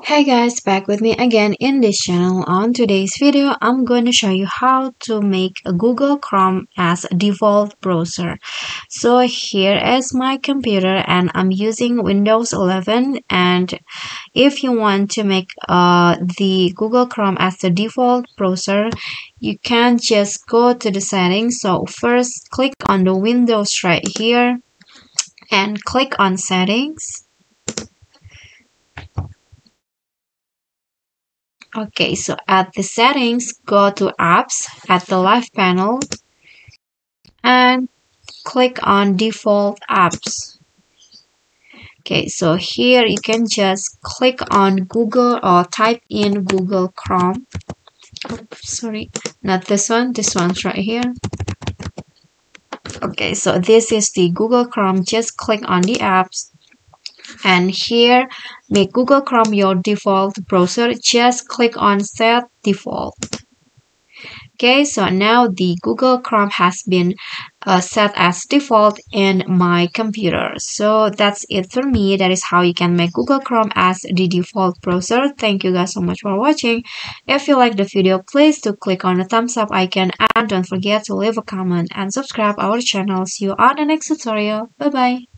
Hey guys, back with me again in this channel. On today's video, I'm going to show you how to make a Google Chrome as a default browser. So here is my computer and I'm using Windows 11, and if you want to make the Google Chrome as the default browser, you can just go to the settings. So first click on the Windows right here and click on settings. Okay, so at the settings, go to apps at the left panel and click on default apps. Okay, so here you can just click on Google or type in Google Chrome. Sorry, not this one's right here. Okay, so this is the Google Chrome. Just click on the apps and here make Google Chrome your default browser. Just click on set default. Okay, so now the Google Chrome has been set as default in my computer. So that's it for me. That is how you can make Google Chrome as the default browser. Thank you guys so much for watching. If you like the video, please do click on the thumbs up icon and don't forget to leave a comment and subscribe our channel. See you on the next tutorial. Bye bye.